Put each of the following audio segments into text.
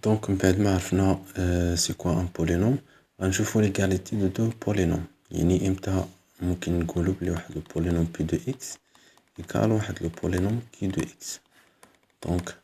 Donc, بعد ما عرفنا c'est quoi un polynôme غنشوفو l'égalité de deux polynômes. يعني امتى ممكن نقولو بلي واحد البولينوم P de x égal واحد البولينوم Q de x. Donc,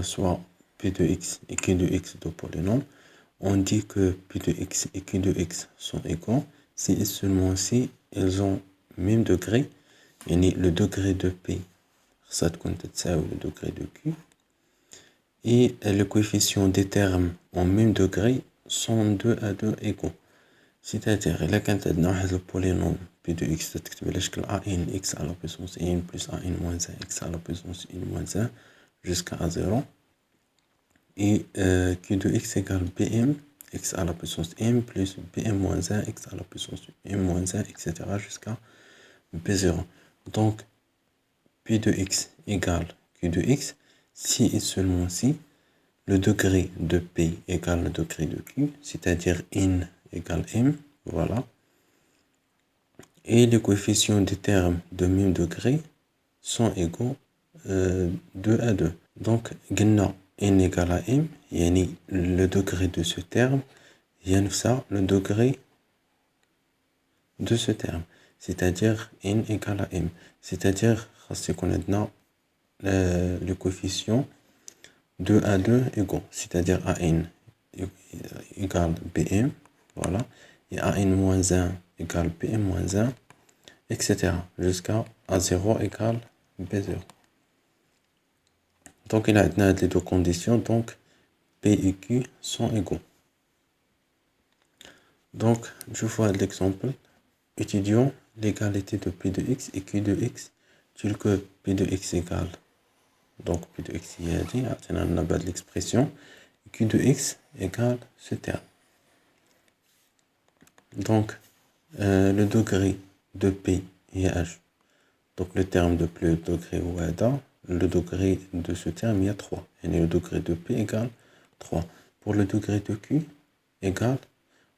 soit P de x et Q de x deux polynômes, on dit que P de x et Q de x sont égaux si et seulement si ils ont même degré. يعني le degré de P ça تكون تساوي le degré de Q. Et le coefficient des termes en même degré sont 2 à 2 égaux. C'est-à-dire, إلا كانت عندنا واحد البولينوم P de x تكتب على شكل a n x à la puissance n plus a n moins 1 x à la puissance n moins 1 jusqu'à 0. Et Q de x égale bm x à la puissance m plus bm moins 1 x à la puissance m moins 1, etc. jusqu'à b0. Donc, P de x égale Q de x si et seulement si le degré de P égale le degré de Q, c'est-à-dire n égale m, voilà. Et les coefficients des termes de même degré sont égaux 2 à 2. Donc, n égale à m, yani le degré de ce terme, ça le degré de ce terme, c'est-à-dire n égale à m. C'est-à-dire, c'est qu'on a le coefficient 2 à 2 égaux, c'est-à-dire AN égale BM, voilà, et AN moins 1 égale BM moins 1, etc. jusqu'à A0 égale B0. Donc, il a les deux conditions, donc P et Q sont égaux. Donc, je vois l'exemple. Étudions l'égalité de P de x et Q de x, tel que P de x égale. Donc, P de x, il y a dit, on a de l'expression. Q de x égale ce terme. Donc, le degré de P et H, donc le terme de plus le degré OADA, le degré de ce terme, il y a 3. Et le degré de P égale 3. Pour le degré de Q égale,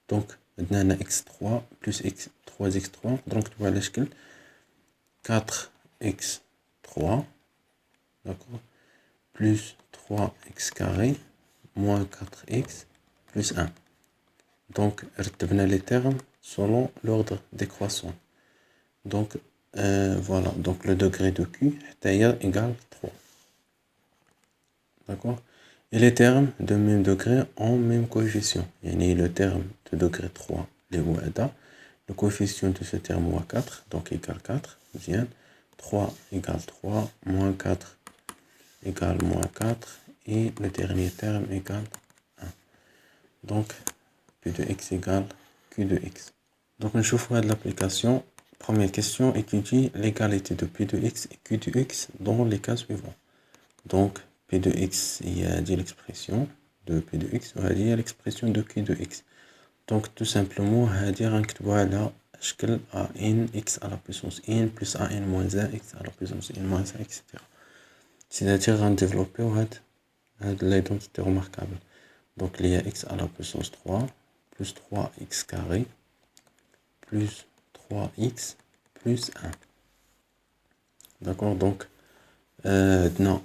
donc, on a x3 plus x, 3x3, donc, tu vois l'échelle 4x3, d'accord, plus 3x carré, moins 4x, plus 1. Donc, رتبنا les termes selon l'ordre décroissant. Donc, voilà. Donc, le degré de Q égale 3. D'accord? Et les termes de même degré ont même coefficient. Yani le terme de degré 3, les OADA, le coefficient de ce terme moins 4, donc égale 4. Bien. 3 égale 3, moins 4 égale moins 4. Et le dernier terme égale 1. Donc, P de x égale Q de x. Donc, on chauffe de l'application. Première question, étudie l'égalité de P de x et Q de x dans les cas suivants. Donc, P de x, il y a dit l'expression de P de x, on va dire l'expression de Q de x. Donc, tout simplement, on va dire voilà, à n x à la puissance n plus a n moins 1 x à la puissance n moins 1, etc. C'est-à-dire, on développe l'identité remarquable. Donc, il y a x à la puissance 3 plus 3x carré plus 3x plus 1. D'accord? Donc, non,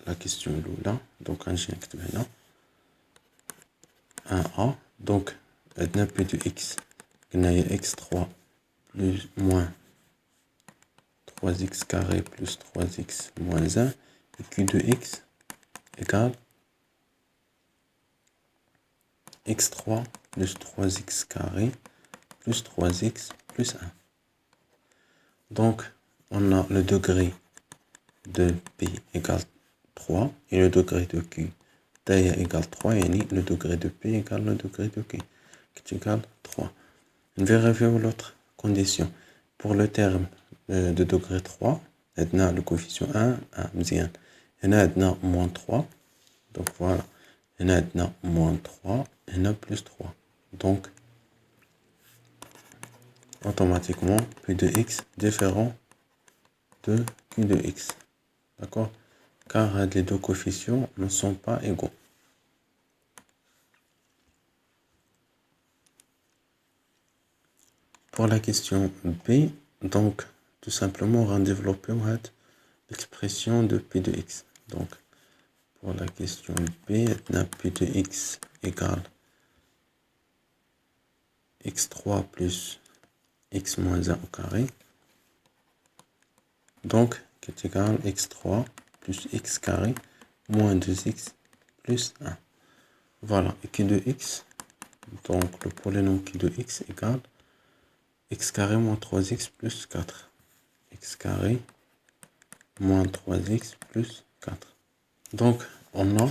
la question est là. Donc, on va là 1a. Donc, P de x, on a x3 plus moins 3x carré plus 3x moins 1. Et q de x égale x3 plus 3x carré plus 3x plus 1. Donc, on a le degré de P égale 3 et le degré de Q égale 3 et le degré de P égale le degré de Q qui est égal 3. On vérifie l'autre condition. Pour le terme de degré 3, on a le coefficient 1, 1, bien. On a moins 3. Donc voilà. On a moins 3 et on a plus 3. Donc, automatiquement, P de x différent de Q de x. D'accord? Car les deux coefficients ne sont pas égaux. Pour la question B, donc, tout simplement, on va développer l'expression de P de x. Donc, Pour la question B, P de x égale x3 plus x moins 1 au carré. Donc, qui est égal à x3 plus x carré moins 2x plus 1. Voilà, et qui de x, donc le polynôme qui de x égale x carré moins 3x plus 4. X carré moins 3x plus 4. Donc, on a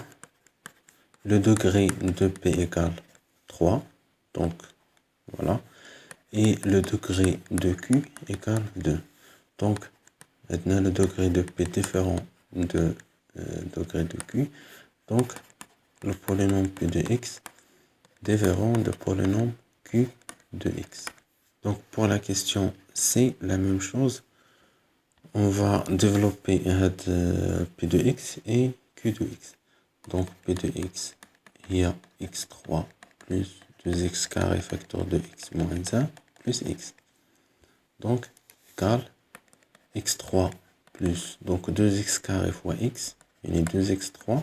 le degré de P égale 3. Donc, voilà. Et le degré de Q égale 2. Donc, maintenant, le degré de P différent de degré de Q. Donc, le polynôme P de x différent de polynôme Q de x. Donc, pour la question C, la même chose. On va développer P de x et Q de x. Donc, P de x, il y a x3 plus 2x carré facteur de x moins 1 plus x. Donc, égale x3 plus, donc 2x carré fois x, il est 2x3,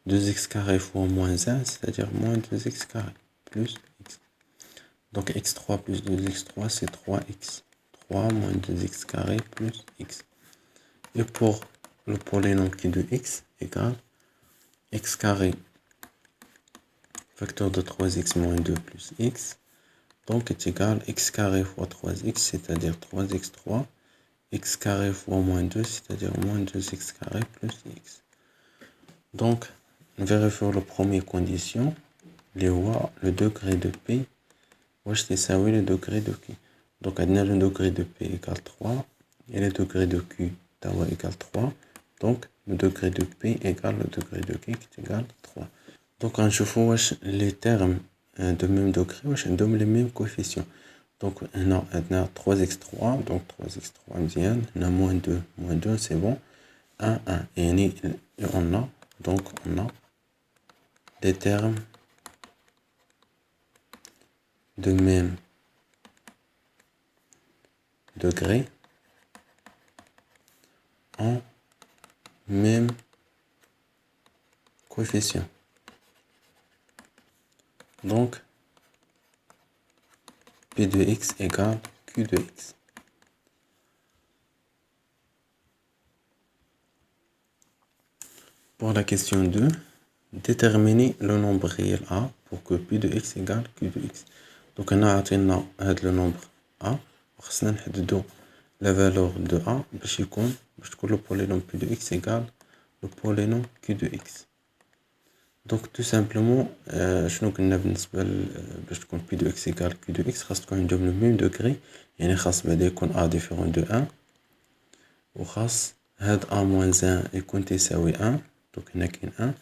2x carré fois moins 1, c'est-à-dire moins 2x carré, plus x. Donc, x3 plus 2x3, c'est 3x. 3 moins 2x carré plus x. Et pour le polynôme qui est de x égale x carré facteur de 3x moins 2 plus x. Donc est égal x carré fois 3x, c'est-à-dire 3x3, x carré fois moins 2, c'est-à-dire moins 2x carré plus x. Donc, vérifions la première condition. Le degré de P, c'est ça, oui, le degré de Q. Donc, on a le degré de P égale 3 et le degré de Q égale 3. Donc, le degré de P égale le degré de Q qui est égal 3. Donc, on chauffe les termes de même degré, on donne les mêmes coefficients. Donc, on a 3x3, donc 3x3 bien, on a moins 2, c'est bon. 1, 1. Et on a des termes de même degré en même coefficient. Donc, P de x égale Q de x. Pour la question 2, déterminer le nombre réel A pour que P de x égale Q de x. Donc, on a le nombre A. On va déterminer la valeur de A باش تكون le polynôme P de x égale le polynôme Q de x. Donc, tout simplement, شنو قلنا بالنسبة باش تكون P de x égale Q de x خاص تكون عندهم le même degré. يعني خاص بعدا يكون A différent de 1 وخاص هاد A moins 1 يكون تساوي 1. Donc, هنا كاين 1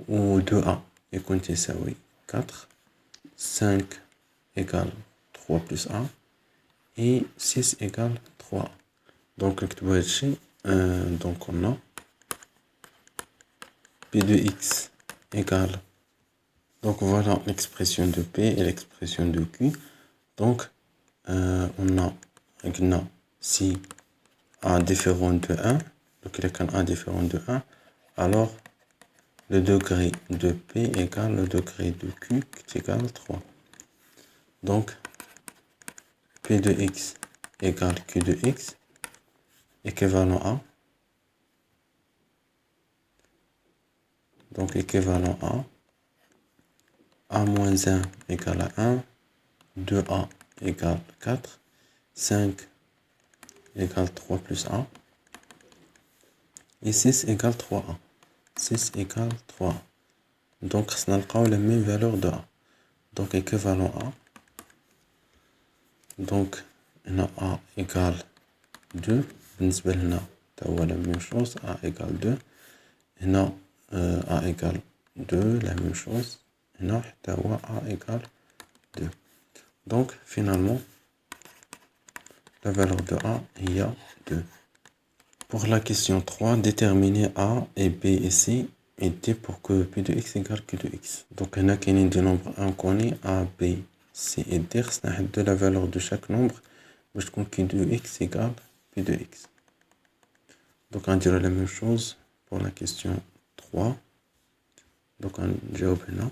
و 2A يكون تساوي 4. 5 égale 3 plus A et 6 égale 3. Donc, نكتبو هادشي. Donc, on a P de x égale. Donc, voilà l'expression de P et l'expression de Q. Donc, on a si A différent de 1, donc il y a A différent de 1, alors le degré de P égale le degré de Q qui est égal à 3. Donc, P de x égale Q de x, équivalent à. Donc, équivalent à A moins 1 égale à 1, 2A égale 4, 5 égale 3 plus A, et 6 égale 3A. 6 égale 3A. Donc, on a la même valeur de A. Donc, équivalent à. Donc, on a A égale 2. بالنسبة لنا توا la même chose. A égale 2. هنا A égale 2, la même chose. هنا حتى هو A égale 2. Donc, finalement, la valeur de A il y a 2. Pour la question 3, déterminer A et B et C et D pour que P de x égale Q de x. Donc, on a des nombres inconnus A, B, C et D. On a de la valeur de chaque nombre. Je compte Q de x égale P de x. Donc, on dirait la même chose pour la question 3. 3. Donc, on joue là.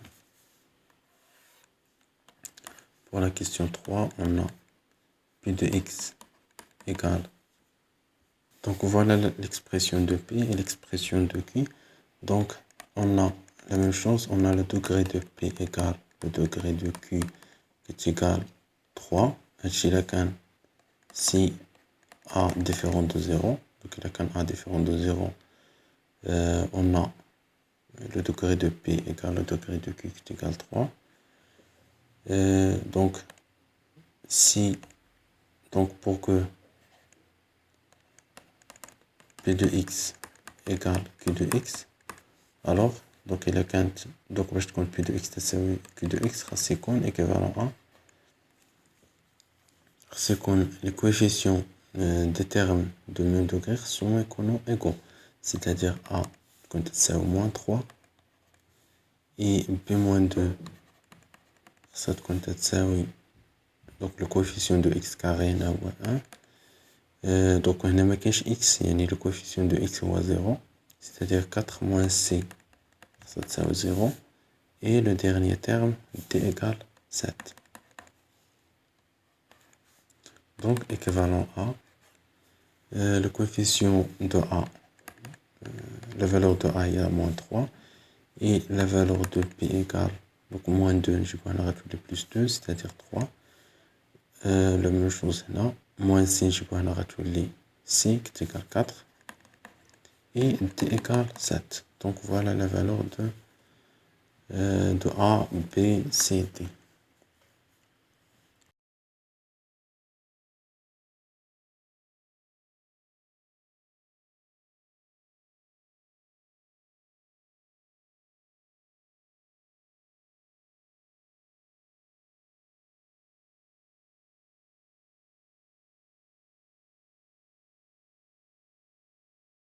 Pour la question 3, on a P de x égale. Donc, voilà l'expression de P et l'expression de Q. Donc, on a la même chose. On a le degré de P égale le degré de Q qui est égal 3. Si A différent de 0, donc il a A différent de 0, on a le degré de P égale le degré de Q qui est égal 3. Donc, pour que P de x égale Q de x, alors, donc il a donc باش تكون P de x تساوي Q de x خاص يكون équivalent à خاص يكون les coefficients des termes de même degré خاصهم يكونوا égaux, c'est-à-dire A تكون تساوي moins 3 et B moins 2 خاصها تكون تساوي donc le coefficient de x carré هنا هو 1. donc هنا ما كاينش x, يعني le coefficient de x هو 0, c'est-à-dire 4 moins c ça tsaoui 0, et le dernier terme d égale 7. Donc équivalent à le coefficient de A, la valeur de A est à moins 3, et la valeur de P égale, donc moins 2, je vais en rajouter plus 2, c'est-à-dire 3. La même chose là, moins C, je vais en rajouter C qui est égal 4, et D égale 7. Donc voilà la valeur de A, B, C, D.